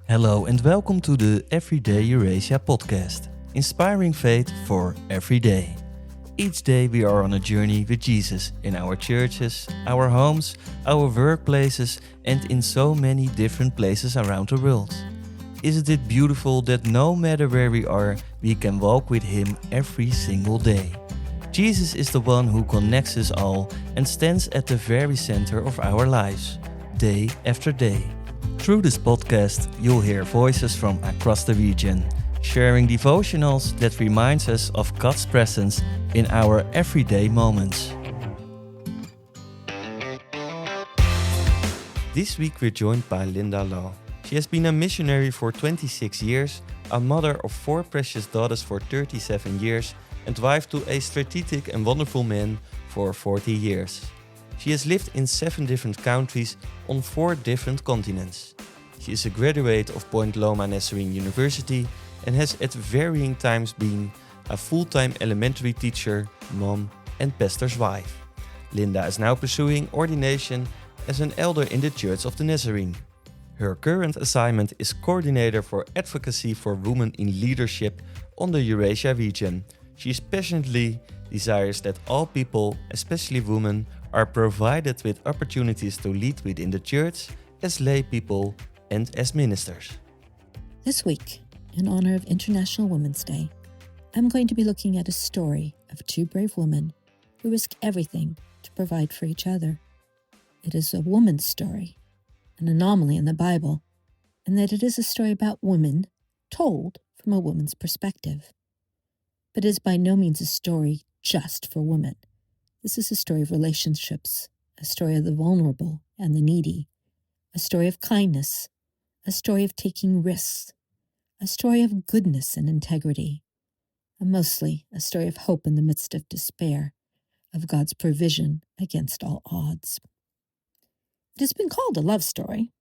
Hello and welcome to the Everyday Eurasia podcast, inspiring faith for every day. Each day we are on a journey with Jesus in our churches, our homes, our workplaces, and in so many different places around the world. Isn't it beautiful that no matter where we are, we can walk with Him every single day? Jesus is the one who connects us all and stands at the very center of our lives, day after day. Through this podcast, you'll hear voices from across the region, sharing devotionals that reminds us of God's presence in our everyday moments. This week we're joined by Linda Louw. She has been a missionary for 26 years, a mother of 4 precious daughters for 37 years, and wife to a strategic and wonderful man for 40 years. She has lived in 7 different countries on 4 different continents. She is a graduate of Point Loma Nazarene University and has at varying times been a full-time elementary teacher, mom, and pastor's wife. Linda is now pursuing ordination as an elder in the Church of the Nazarene. Her current assignment is coordinator for Advocacy for Women in Leadership on the Eurasia Region. She passionately desires that all people, especially women, are provided with opportunities to lead within the church, as lay people and as ministers. This week, in honor of International Women's Day, I'm going to be looking at a story of 2 brave women who risk everything to provide for each other. It is a woman's story, an anomaly in the Bible, in that it is a story about women told from a woman's perspective. But it is by no means a story just for women. This is a story of relationships, a story of the vulnerable and the needy, a story of kindness, a story of taking risks, a story of goodness and integrity, and mostly a story of hope in the midst of despair, of God's provision against all odds. It has been called a love story.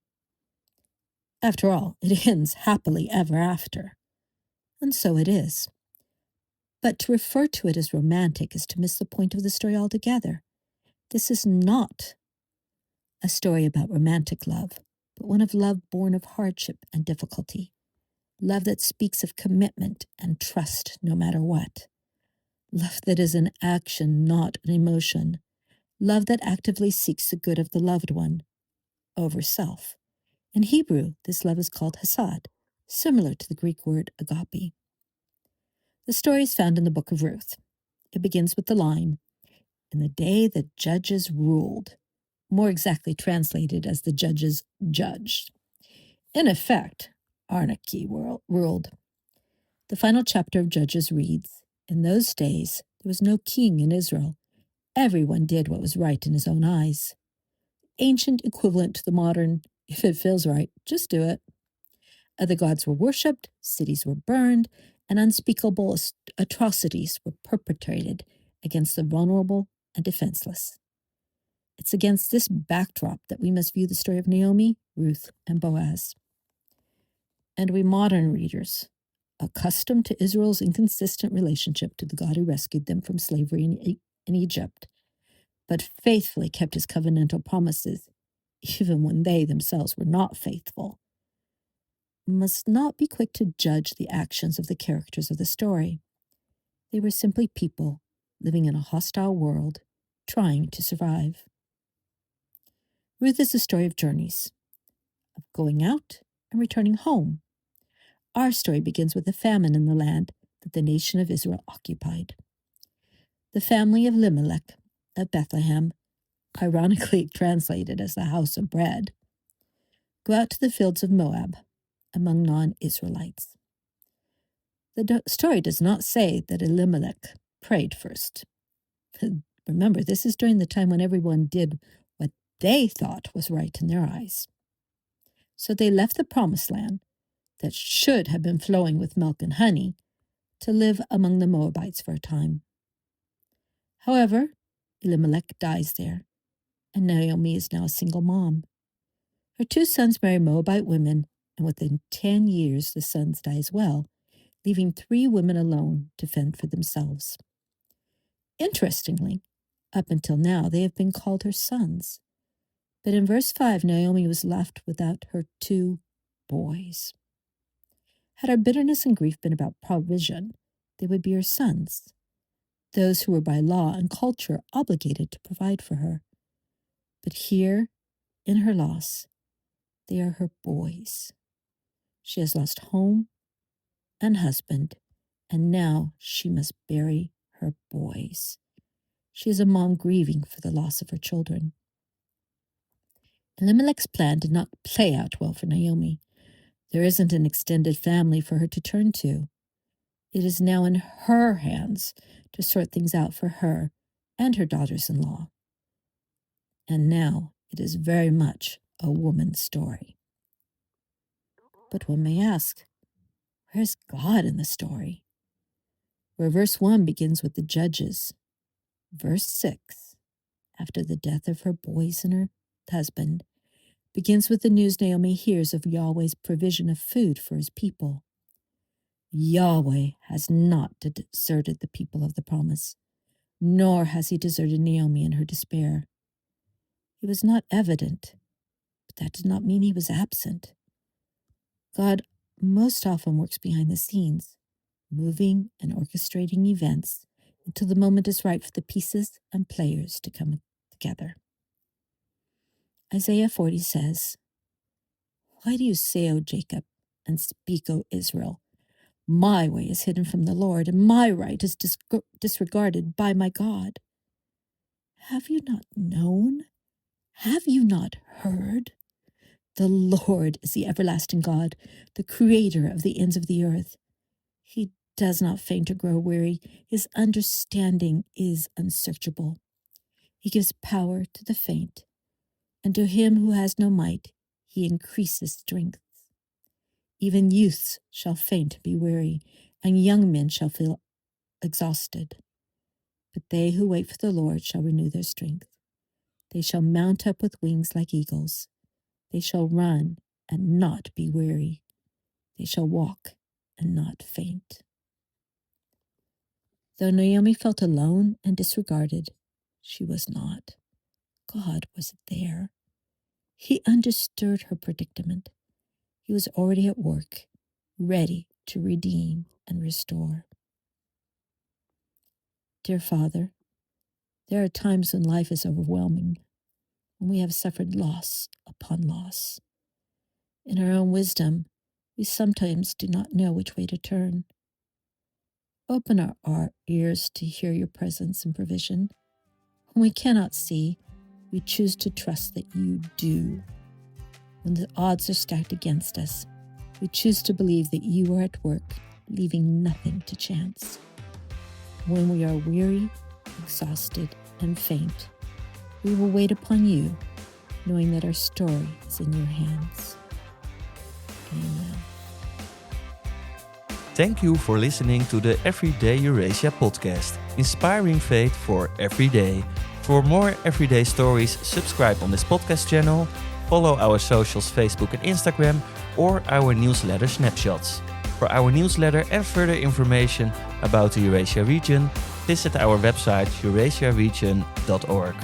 After all, it ends happily ever after. And so it is. But to refer to it as romantic is to miss the point of the story altogether. This is not a story about romantic love, but one of love born of hardship and difficulty. Love that speaks of commitment and trust no matter what. Love that is an action, not an emotion. Love that actively seeks the good of the loved one over self. In Hebrew, this love is called hesed, similar to the Greek word agape. The story is found in the book of Ruth. It begins with the line, "In the day the judges ruled," more exactly translated as the judges judged. In effect, anarchy ruled. The final chapter of Judges reads, "In those days there was no king in Israel. Everyone did what was right in his own eyes." Ancient equivalent to the modern, if it feels right, just do it. Other gods were worshipped, cities were burned, and unspeakable atrocities were perpetrated against the vulnerable and defenseless. It's against this backdrop that we must view the story of Naomi, Ruth, and Boaz. And we modern readers, accustomed to Israel's inconsistent relationship to the God who rescued them from slavery in Egypt, but faithfully kept his covenantal promises, even when they themselves were not faithful, must not be quick to judge the actions of the characters of the story. They were simply people living in a hostile world, trying to survive. Ruth is a story of journeys, of going out and returning home. Our story begins with a famine in the land that the nation of Israel occupied. The family of Elimelech of Bethlehem, ironically translated as the house of bread, go out to the fields of Moab among non-Israelites. The story does not say that Elimelech prayed first. Remember, this is during the time when everyone did what they thought was right in their eyes. So they left the promised land that should have been flowing with milk and honey to live among the Moabites for a time. However, Elimelech dies there, and Naomi is now a single mom. Her 2 sons marry Moabite women, and within 10 years the sons die as well, leaving 3 women alone to fend for themselves. Interestingly, up until now they have been called her sons. But in verse 5, Naomi was left without her 2 boys. Had her bitterness and grief been about provision, they would be her sons, those who were by law and culture obligated to provide for her. But here, in her loss, they are her boys. She has lost home and husband, and now she must bury her boys. She is a mom grieving for the loss of her children. Elimelech's plan did not play out well for Naomi. There isn't an extended family for her to turn to. It is now in her hands to sort things out for her and her daughters-in-law. And now it is very much a woman's story. But one may ask, where's God in the story? Where verse 1 begins with the judges, verse 6, after the death of her boys and her husband, begins with the news Naomi hears of Yahweh's provision of food for his people. Yahweh has not deserted the people of the promise, nor has he deserted Naomi in her despair. He was not evident, but that did not mean he was absent. God most often works behind the scenes, moving and orchestrating events until the moment is right for the pieces and players to come together. Isaiah 40 says, "Why do you say, O Jacob, and speak, O Israel? My way is hidden from the Lord, and my right is disregarded by my God. Have you not known? Have you not heard? The Lord is the everlasting God, the creator of the ends of the earth. He does not faint or grow weary. His understanding is unsearchable. He gives power to the faint, and to him who has no might, he increases strength. Even youths shall faint and be weary, and young men shall feel exhausted. But they who wait for the Lord shall renew their strength. They shall mount up with wings like eagles. They shall run and not be weary. They shall walk and not faint." Though Naomi felt alone and disregarded, she was not. God was there. He understood her predicament. He was already at work, ready to redeem and restore. Dear Father, there are times when life is overwhelming, when we have suffered loss upon loss. In our own wisdom, we sometimes do not know which way to turn. Open our ears to hear your presence and provision. When we cannot see, we choose to trust that you do. When the odds are stacked against us, we choose to believe that you are at work, leaving nothing to chance. When we are weary, exhausted, and faint, we will wait upon you, knowing that our story is in your hands. Amen. Thank you for listening to the Everyday Eurasia podcast, inspiring faith for every day. For more everyday stories, subscribe on this podcast channel, follow our socials Facebook and Instagram, or our newsletter snapshots. For our newsletter and further information about the Eurasia region, visit our website eurasiaregion.org.